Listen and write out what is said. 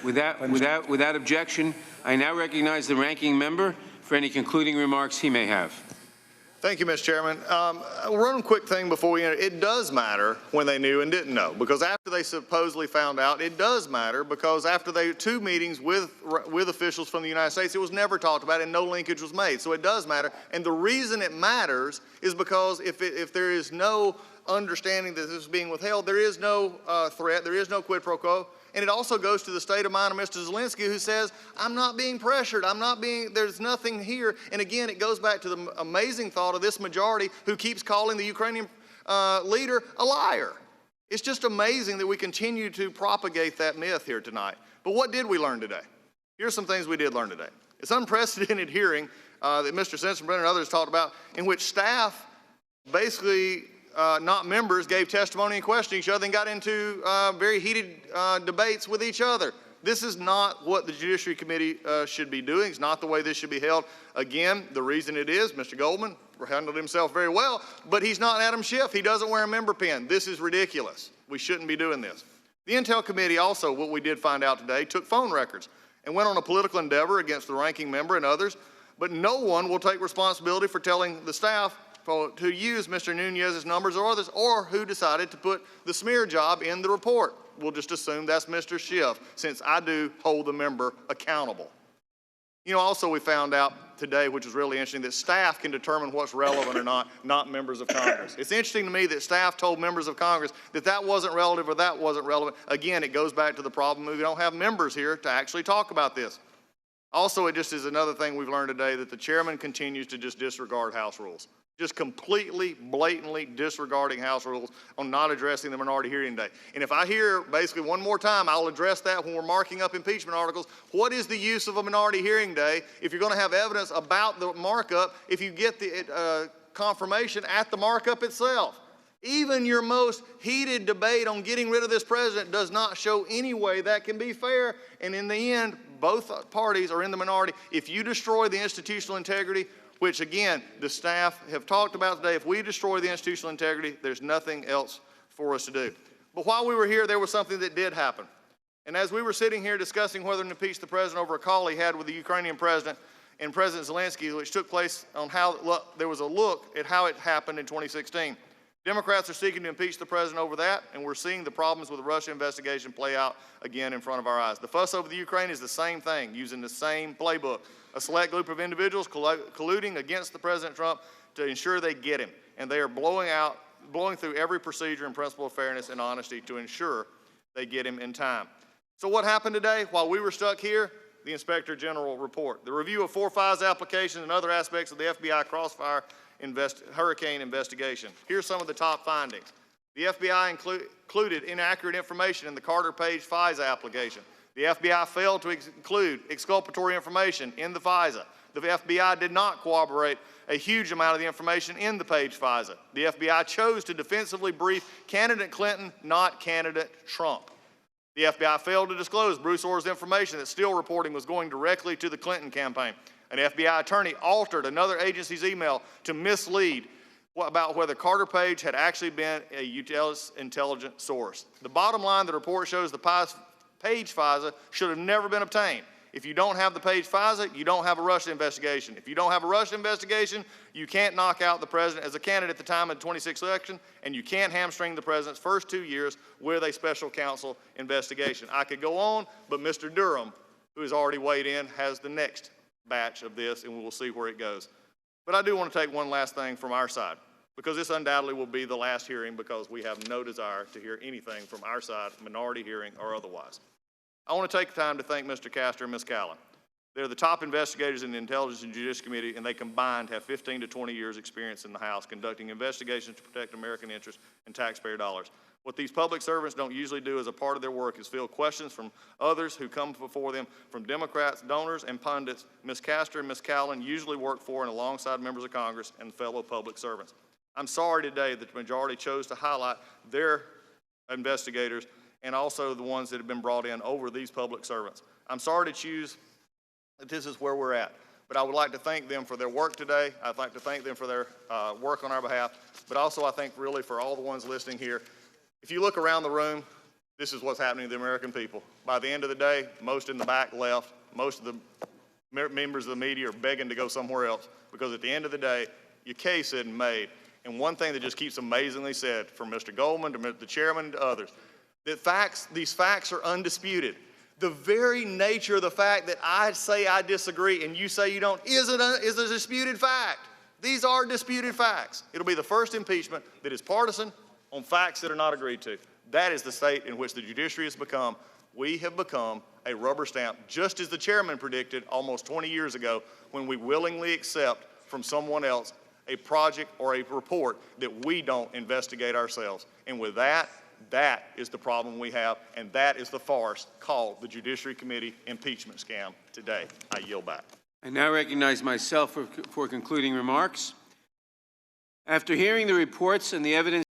Without objection, I now recognize the ranking member for any concluding remarks he may have. Thank you, Mr. Chairman. One quick thing before we enter. It does matter when they knew and didn't know, because after they supposedly found out, it does matter because after they two meetings with officials from the United States, it was never talked about and no linkage was made. So it does matter. And the reason it matters is because if there is no understanding that this is being withheld, there is no threat, there is no quid pro quo. And it also goes to the state of mind of Mr. Zelensky, who says, I'm not being pressured, there's nothing here. And again, it goes back to the amazing thought of this majority who keeps calling the Ukrainian leader a liar. It's just amazing that we continue to propagate that myth here tonight. But what did we learn today? Here's some things we did learn today. It's an unprecedented hearing that Mr. Sensenbrenner and others talked about, in which staff basically not members gave testimony and questioned each other and got into very heated debates with each other. This is not what the Judiciary Committee should be doing. It's not the way this should be held. Again, the reason it is, Mr. Goldman handled himself very well, but he's not Adam Schiff. He doesn't wear a member pin. This is ridiculous. We shouldn't be doing this. The Intel Committee also, what we did find out today, took phone records and went on a political endeavor against the ranking member and others, but no one will take responsibility for telling the staff to use Mr. Nunez's numbers or others, or who decided to put the smear job in the report. We'll just assume that's Mr. Schiff, since I do hold the member accountable. You know, also we found out today, which is really interesting, that staff can determine what's relevant or not members of Congress. It's interesting to me that staff told members of Congress that that wasn't relative or that wasn't relevant. Again, it goes back to the problem we don't have members here to actually talk about this. Also, it just is another thing we've learned today, that the chairman continues to just disregard House rules. Just completely, blatantly disregarding House rules on not addressing the minority hearing today. And if I hear basically one more time, I'll address that when we're marking up impeachment articles. What is the use of a minority hearing day if you're going to have evidence about the markup if you get the confirmation at the markup itself? Even your most heated debate on getting rid of this president does not show any way that can be fair. And in the end, both parties are in the minority. If you destroy the institutional integrity, which again, the staff have talked about today, if we destroy the institutional integrity, there's nothing else for us to do. But while we were here, there was something that did happen. And as we were sitting here discussing whether to impeach the president over a call he had with the Ukrainian president and President Zelensky, which took place on how there was a look at how it happened in 2016. Democrats are seeking to impeach the president over that, and we're seeing the problems with the Russia investigation play out again in front of our eyes. The fuss over the Ukraine is the same thing, using the same playbook. A select group of individuals colluding against the President Trump to ensure they get him. And they are blowing through every procedure and principle of fairness and honesty to ensure they get him in time. So what happened today? While we were stuck here, the Inspector General report. The review of 4 FISA applications and other aspects of the FBI Crossfire hurricane investigation. Here's some of the top findings. The FBI included inaccurate information in the Carter Page FISA application. The FBI failed to include exculpatory information in the FISA. The FBI did not corroborate a huge amount of the information in the Page FISA. The FBI chose to defensively brief candidate Clinton, not candidate Trump. The FBI failed to disclose Bruce Orr's information that Steele reporting was going directly to the Clinton campaign. An FBI attorney altered another agency's email to mislead about whether Carter Page had actually been a U.S. intelligence source. The bottom line, the report shows the Page FISA should have never been obtained. If you don't have the Page FISA, you don't have a Russia investigation. If you don't have a Russia investigation, you can't knock out the president as a candidate at the time of the 26th election, and you can't hamstring the president's first 2 years with a special counsel investigation. I could go on, but Mr. Durham, who has already weighed in, has the next batch of this, and we will see where it goes. But I do want to take one last thing from our side, because this undoubtedly will be the last hearing, because we have no desire to hear anything from our side, minority hearing or otherwise. I want to take the time to thank Mr. Castor and Ms. Callan. They're the top investigators in the Intelligence and Judiciary Committee, and they combined have 15 to 20 years experience in the House conducting investigations to protect American interests and taxpayer dollars. What these public servants don't usually do as a part of their work is field questions from others who come before them, from Democrats, donors, and pundits. Ms. Castor and Ms. Callan usually work for and alongside members of Congress and fellow public servants. I'm sorry today that the majority chose to highlight their investigators and also the ones that have been brought in over these public servants. I'm sorry to choose that this is where we're at, but I would like to thank them for their work today. I'd like to thank them for their work on our behalf, but also I think really for all the ones listening here. If you look around the room, This is what's happening to the American people. By the end of the day, most in the back left, most of the members of the media are begging to go somewhere else because at the end of the day, your case isn't made. And one thing that just keeps amazingly said from Mr. Goldman to the chairman to others, that these facts are undisputed. The very nature of the fact that I say I disagree and you say you don't is a disputed fact. These are disputed facts. It'll be the first impeachment that is partisan on facts that are not agreed to. That is the state in which the judiciary has become. We have become a rubber stamp, just as the chairman predicted almost 20 years ago when we willingly accept from someone else a project or a report that we don't investigate ourselves. And with that, that is the problem we have, and that is the farce called the Judiciary Committee impeachment scam today. I yield back. I now recognize myself for concluding remarks. After hearing the reports and the evidence